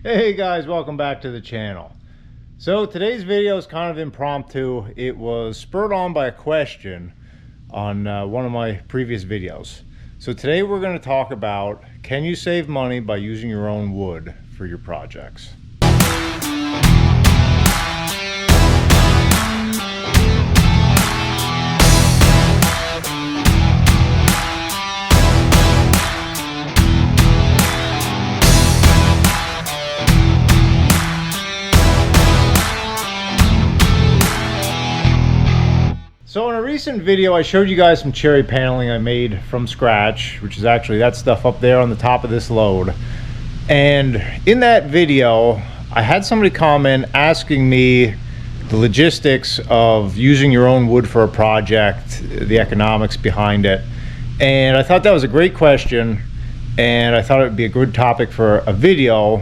Hey guys, welcome back to the channel. So today's video is kind of impromptu. It was spurred on by a question on one of my previous videos. So today we're going to talk about, can you save money by using your own wood for your projects? So in a recent video, I showed you guys some cherry paneling I made from scratch, which is actually that stuff up there on the top of this load. And in that video, I had somebody comment asking me the logistics of using your own wood for a project, the economics behind it. And I thought that was a great question, and I thought it would be a good topic for a video,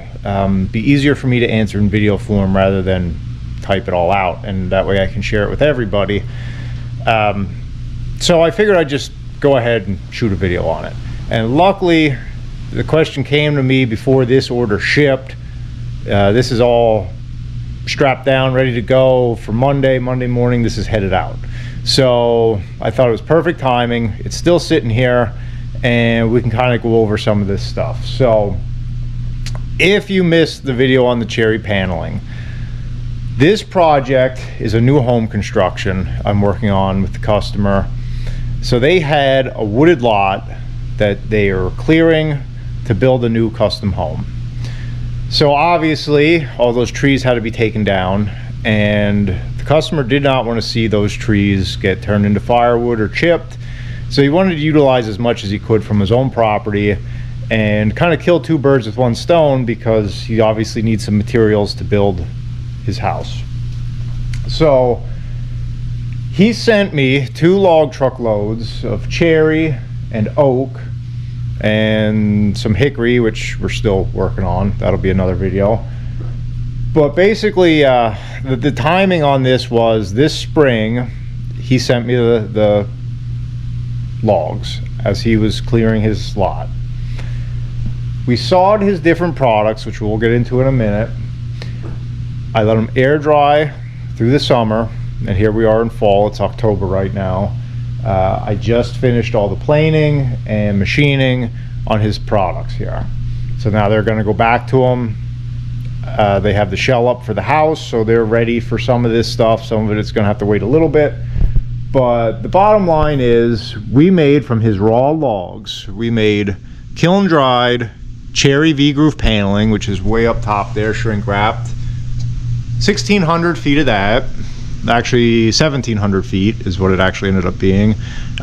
be easier for me to answer in video form rather than type it all out, and that way I can share it with everybody. So I figured I'd just go ahead and shoot a video on it. And luckily, the question came to me before this order shipped. This is all strapped down, ready to go for Monday morning. This is headed out. So I thought it was perfect timing. It's still sitting here, and we can kind of go over some of this stuff. So if you missed the video on the cherry paneling, this project is a new home construction I'm working on with the customer. So they had a wooded lot that they are clearing to build a new custom home. So obviously all those trees had to be taken down, and the customer did not want to see those trees get turned into firewood or chipped. So he wanted to utilize as much as he could from his own property and kind of kill two birds with one stone, because he obviously needs some materials to build his house. So he sent me 2 log truck loads of cherry and oak and some hickory, which we're still working on. That'll be another video. But basically the timing on this was this spring. He sent me the logs as he was clearing his lot. We sawed his different products, which we'll get into in a minute. I let them air dry through the summer, and here we are in fall. It's October right now. I just finished all the planing and machining on his products here. So now they're going to go back to him. They have the shell up for the house, so they're ready for some of this stuff. Some of it's going to have to wait a little bit. But the bottom line is, we made from his raw logs, we made kiln dried cherry V-groove paneling, which is way up top there, shrink wrapped. 1,600 feet of that, actually 1,700 feet is what it actually ended up being,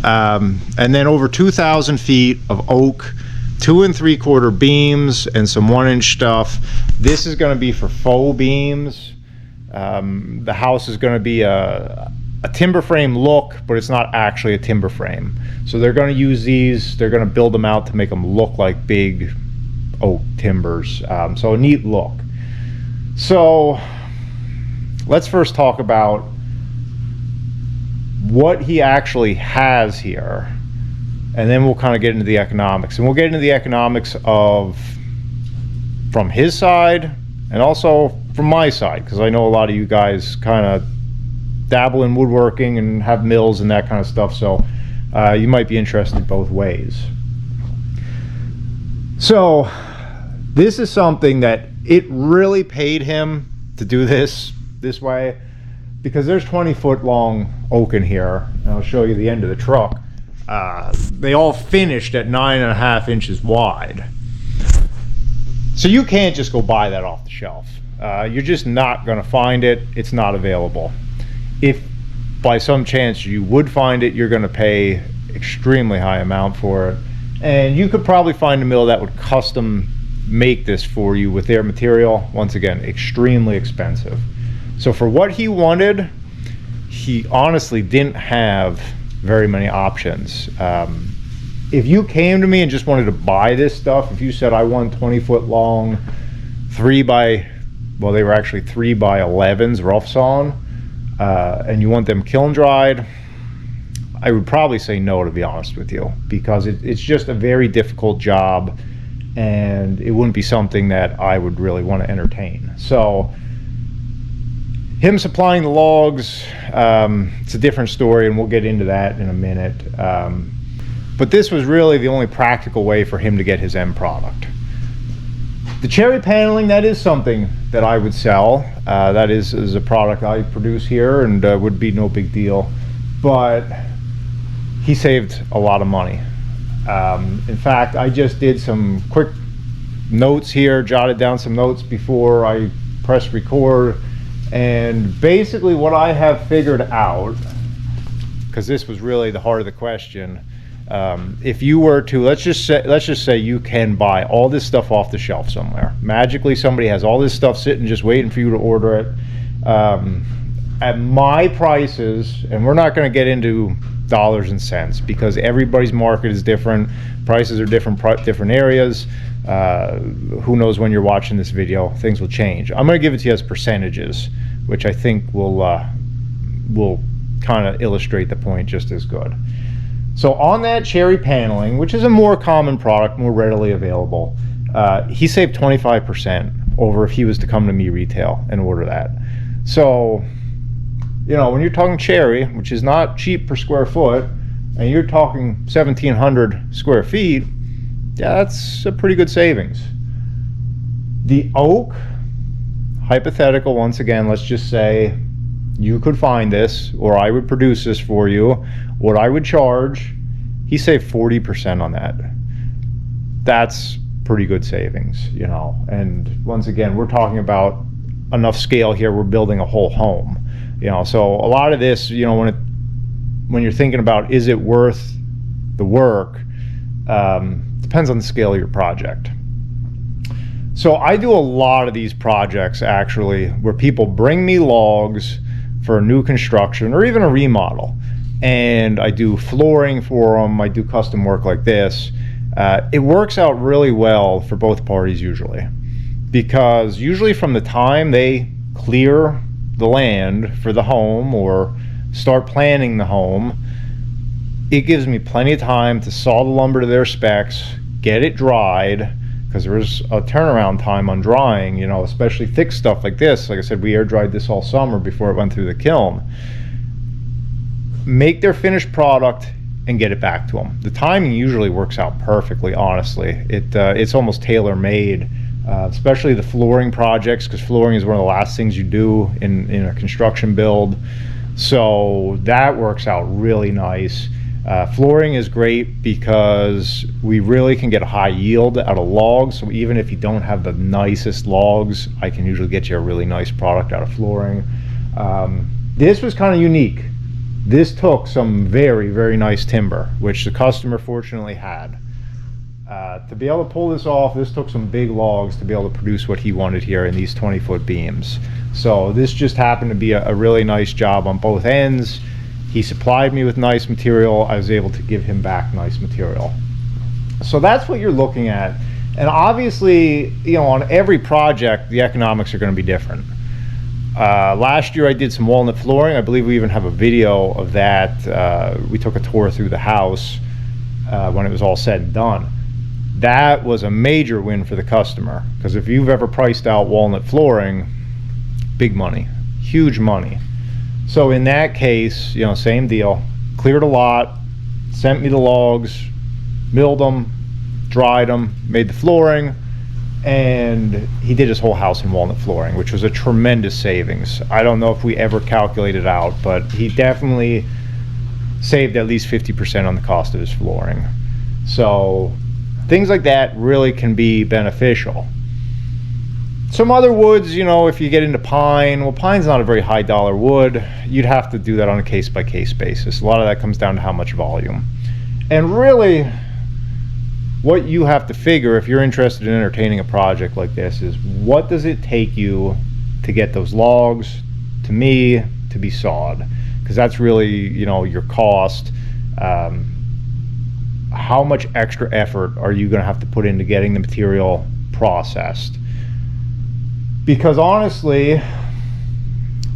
and then over 2,000 feet of oak, 2 3/4 beams, and some 1-inch stuff. This is going to be for faux beams. The house is going to be a timber frame look, but it's not actually a timber frame. So they're going to use these, they're going to build them out to make them look like big oak timbers. So a neat look. So let's first talk about what he actually has here, and then we'll kind of get into the economics. And we'll get into the economics of from his side and also from my side, because I know a lot of you guys kind of dabble in woodworking and have mills and that kind of stuff, so you might be interested both ways. So this is something that it really paid him to do this way, because there's 20-foot long oak in here, and I'll show you the end of the truck. They all finished at 9.5 inches wide. So you can't just go buy that off the shelf. You're just not going to find it. It's not available. If by some chance you would find it, you're going to pay extremely high amount for it, and you could probably find a mill that would custom make this for you with their material. Once again, extremely expensive. So for what he wanted, he honestly didn't have very many options. If you came to me and just wanted to buy this stuff, if you said I want 20-foot long 3 by, well, they were actually 3 by 11s rough sawn, and you want them kiln dried, I would probably say no, to be honest with you, because it's just a very difficult job, and it wouldn't be something that I would really want to entertain. So him supplying the logs, it's a different story, and we'll get into that in a minute. But this was really the only practical way for him to get his end product. The cherry paneling, that is something that I would sell. That is a product I produce here, and would be no big deal. But he saved a lot of money. In fact, I just did some quick notes here, jotted down some notes before I pressed record. And basically what I have figured out, because this was really the heart of the question, if you were to, let's just say you can buy all this stuff off the shelf somewhere. Magically, somebody has all this stuff sitting just waiting for you to order it. At my prices, and we're not going to get into dollars and cents because everybody's market is different, prices are different, different areas. Who knows when you're watching this video, things will change. I'm going to give it to you as percentages, which I think will kind of illustrate the point just as good. So on that cherry paneling, which is a more common product, more readily available, he saved 25% over if he was to come to me retail and order that. So, you know, when you're talking cherry, which is not cheap per square foot, and you're talking 1,700 square feet, yeah, that's a pretty good savings. The oak, hypothetical, once again, let's just say you could find this, or I would produce this for you, what I would charge, he saved 40% on that. That's pretty good savings, you know. And once again, we're talking about enough scale here, we're building a whole home, you know. So a lot of this, you know, when you're thinking about is it worth the work, depends on the scale of your project. So I do a lot of these projects actually where people bring me logs for a new construction or even a remodel, and I do flooring for them, I do custom work like this. It works out really well for both parties usually, because usually from the time they clear the land for the home or start planning the home, it gives me plenty of time to saw the lumber to their specs, get it dried, because there's a turnaround time on drying, you know, especially thick stuff like this. Like I said, we air dried this all summer before it went through the kiln. Make their finished product and get it back to them. The timing usually works out perfectly, honestly. It's almost tailor-made, especially the flooring projects, because flooring is one of the last things you do in a construction build. So that works out really nice. Flooring is great because we really can get a high yield out of logs. So even if you don't have the nicest logs, I can usually get you a really nice product out of flooring. This was kind of unique. This took some very, very nice timber, which the customer fortunately had. To be able to pull this off, this took some big logs to be able to produce what he wanted here in these 20-foot beams. So this just happened to be a really nice job on both ends. He supplied me with nice material. I was able to give him back nice material. So that's what you're looking at. And obviously, you know, on every project, the economics are going to be different. Last year I did some walnut flooring. I believe we even have a video of that. We took a tour through the house when it was all said and done. That was a major win for the customer, because if you've ever priced out walnut flooring, big money, huge money. So in that case, you know, same deal. Cleared a lot, sent me the logs, milled them, dried them, made the flooring, and he did his whole house in walnut flooring, which was a tremendous savings. I don't know if we ever calculated out, but he definitely saved at least 50% on the cost of his flooring. So things like that really can be beneficial. Some other woods, you know, if you get into pine, well, pine's not a very high dollar wood. You'd have to do that on a case-by-case basis. A lot of that comes down to how much volume. And really, what you have to figure if you're interested in entertaining a project like this is, what does it take you to get those logs to me to be sawed? Because that's really, you know, your cost. How much extra effort are you going to have to put into getting the material processed? Because honestly,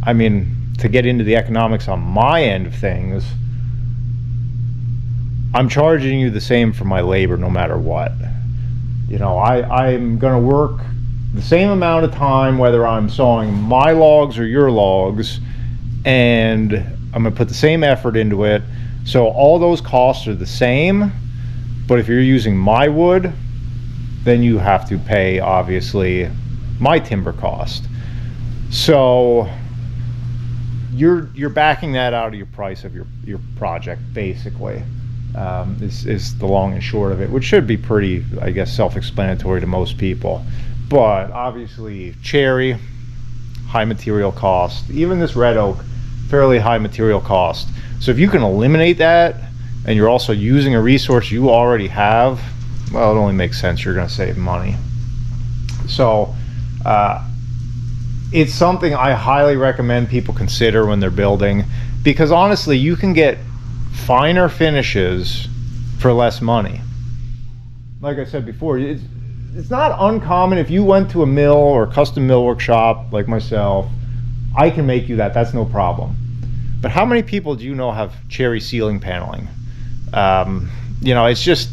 I mean, to get into the economics on my end of things, I'm charging you the same for my labor no matter what. You know, I'm going to work the same amount of time whether I'm sawing my logs or your logs, and I'm going to put the same effort into it. So all those costs are the same, but if you're using my wood, then you have to pay, obviously, my timber cost. So you're backing that out of your price of your project, basically. Is the long and short of it, which should be pretty, I guess, self-explanatory to most people. But obviously, cherry, high material cost. Even this red oak, fairly high material cost. So if you can eliminate that, and you're also using a resource you already have, well, it only makes sense you're going to save money. So it's something I highly recommend people consider when they're building, because honestly, you can get finer finishes for less money. Like I said before, it's not uncommon. If you went to a mill or custom millwork shop like myself, I can make you that. That's no problem. But how many people do you know have cherry ceiling paneling? You know, it's just,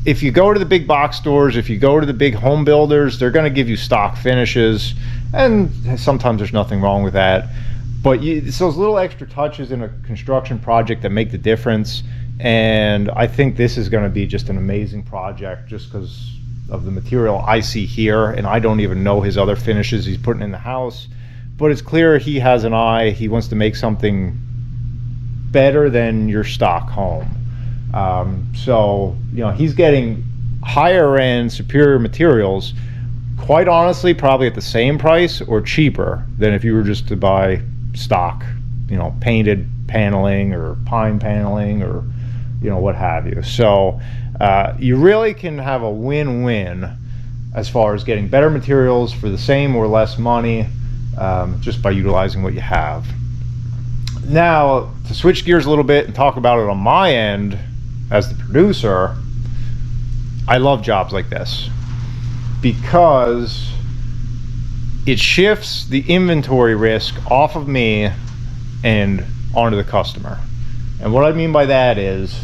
if you go to the big box stores, if you go to the big home builders, they're going to give you stock finishes, and sometimes there's nothing wrong with that. But it's those little extra touches in a construction project that make the difference. And I think this is going to be just an amazing project just because of the material I see here, and I don't even know his other finishes he's putting in the house. But it's clear he has an eye. He wants to make something better than your stock home. So, you know, he's getting higher end, superior materials, quite honestly, probably at the same price or cheaper than if you were just to buy stock, you know, painted paneling or pine paneling or, you know, what have you. So you really can have a win-win as far as getting better materials for the same or less money, just by utilizing what you have. Now, to switch gears a little bit and talk about it on my end as the producer, I love jobs like this because it shifts the inventory risk off of me and onto the customer. And what I mean by that is,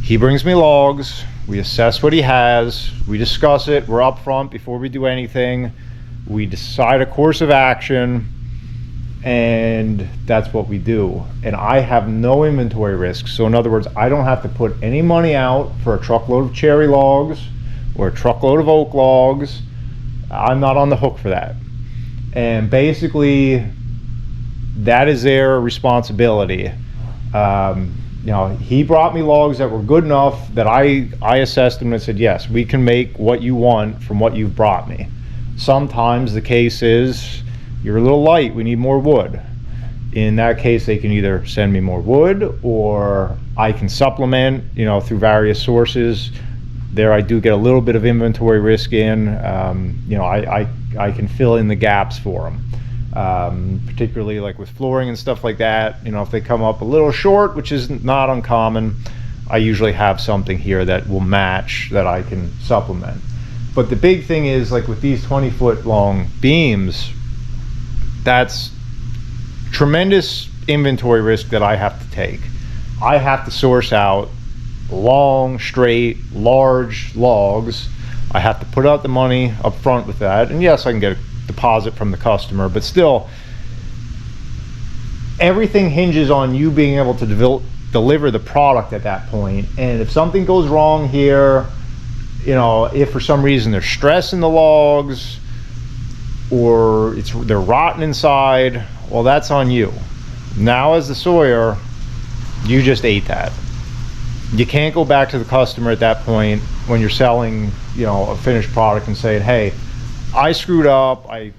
he brings me logs, we assess what he has, we discuss it, we're upfront before we do anything, we decide a course of action, and that's what we do. And I have no inventory risk. So in other words, I don't have to put any money out for a truckload of cherry logs or a truckload of oak logs. I'm not on the hook for that. And basically, that is their responsibility. You know, he brought me logs that were good enough that I assessed them and said, yes, we can make what you want from what you've brought me. Sometimes the case is, you're a little light, we need more wood. In that case, they can either send me more wood or I can supplement, you know, through various sources. There I do get a little bit of inventory risk in. You know, I can fill in the gaps for them. Particularly like with flooring and stuff like that. You know, if they come up a little short, which is not uncommon, I usually have something here that will match that I can supplement. But the big thing is, like with these 20-foot long beams, that's tremendous inventory risk that I have to take. I have to source out long, straight, large logs. I have to put out the money up front with that. And yes, I can get a deposit from the customer, but still, everything hinges on you being able to deliver the product at that point. And if something goes wrong here, you know, if for some reason there's stress in the logs or they're rotten inside, well, that's on you. Now as the sawyer, you just ate that. You can't go back to the customer at that point when you're selling, you know, a finished product and saying, hey, I screwed up, I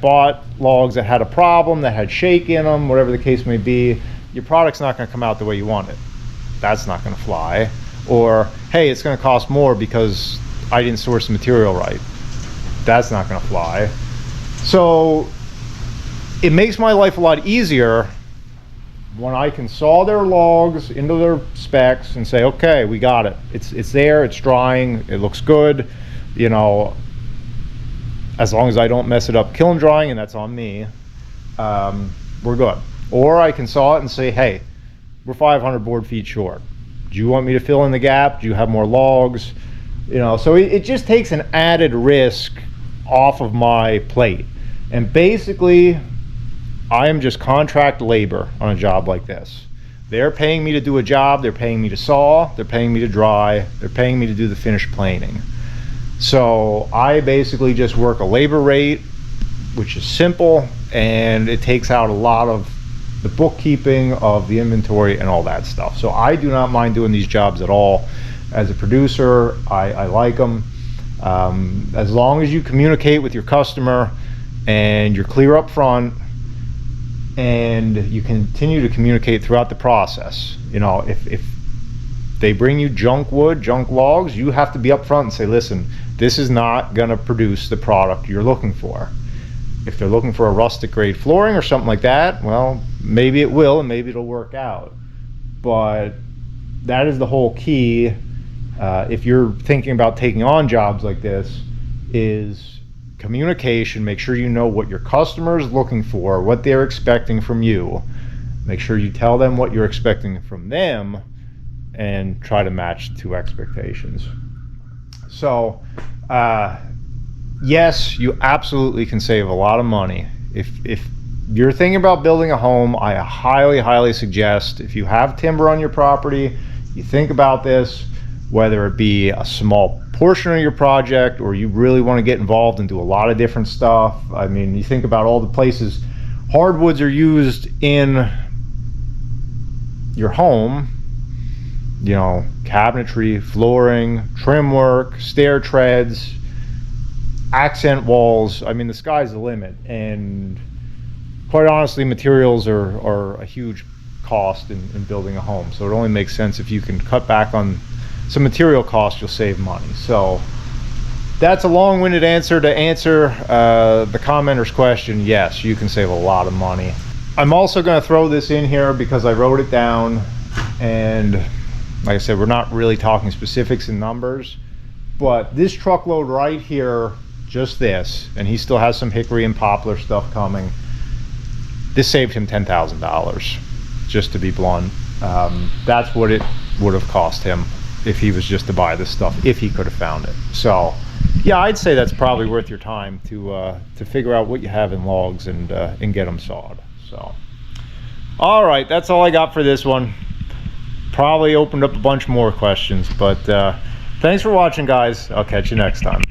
bought logs that had a problem, that had shake in them, whatever the case may be. Your product's not going to come out the way you want it. That's not going to fly. Or, hey, it's going to cost more because I didn't source the material right. That's not going to fly. So it makes my life a lot easier when I can saw their logs into their specs and say, okay, we got it. It's there, it's drying, it looks good. You know, as long as I don't mess it up kiln drying, and that's on me, we're good. Or I can saw it and say, hey, we're 500 board feet short. Do you want me to fill in the gap? Do you have more logs? You know, so it just takes an added risk off of my plate. And basically, I am just contract labor on a job like this. They're paying me to do a job, they're paying me to saw, they're paying me to dry, they're paying me to do the finished planing. So I basically just work a labor rate, which is simple, and it takes out a lot of the bookkeeping of the inventory and all that stuff. So I do not mind doing these jobs at all. As a producer, I like them. As long as you communicate with your customer and you're clear up front and you continue to communicate throughout the process. You know, if they bring you junk wood, junk logs, you have to be up front and say, listen, this is not gonna produce the product you're looking for. If they're looking for a rustic grade flooring or something like that, well, maybe it will and maybe it'll work out. But that is the whole key. If you're thinking about taking on jobs like this, is communication. Make sure you know what your customer is looking for, what they're expecting from you. Make sure you tell them what you're expecting from them and try to match the two expectations. So yes, you absolutely can save a lot of money. If you're thinking about building a home, I highly suggest, if you have timber on your property, you think about this, whether it be a small portion of your project or you really want to get involved and do a lot of different stuff. I mean, you think about all the places hardwoods are used in your home, you know, cabinetry, flooring, trim work, stair treads, accent walls. I mean, the sky's the limit. And quite honestly, materials are a huge cost in building a home. So it only makes sense if you can cut back on some material costs, you'll save money. So that's a long-winded answer to answer the commenter's question. Yes, you can save a lot of money. I'm also going to throw this in here because I wrote it down, and like I said, we're not really talking specifics and numbers, but this truckload right here, just this, and he still has some hickory and poplar stuff coming, this saved him $10,000, just to be blunt. That's what it would have cost him if he was just to buy this stuff, if he could have found it. So yeah, I'd say that's probably worth your time to figure out what you have in logs and get them sawed. So all right, that's all I got for this one. Probably opened up a bunch more questions, but thanks for watching, guys. I'll catch you next time.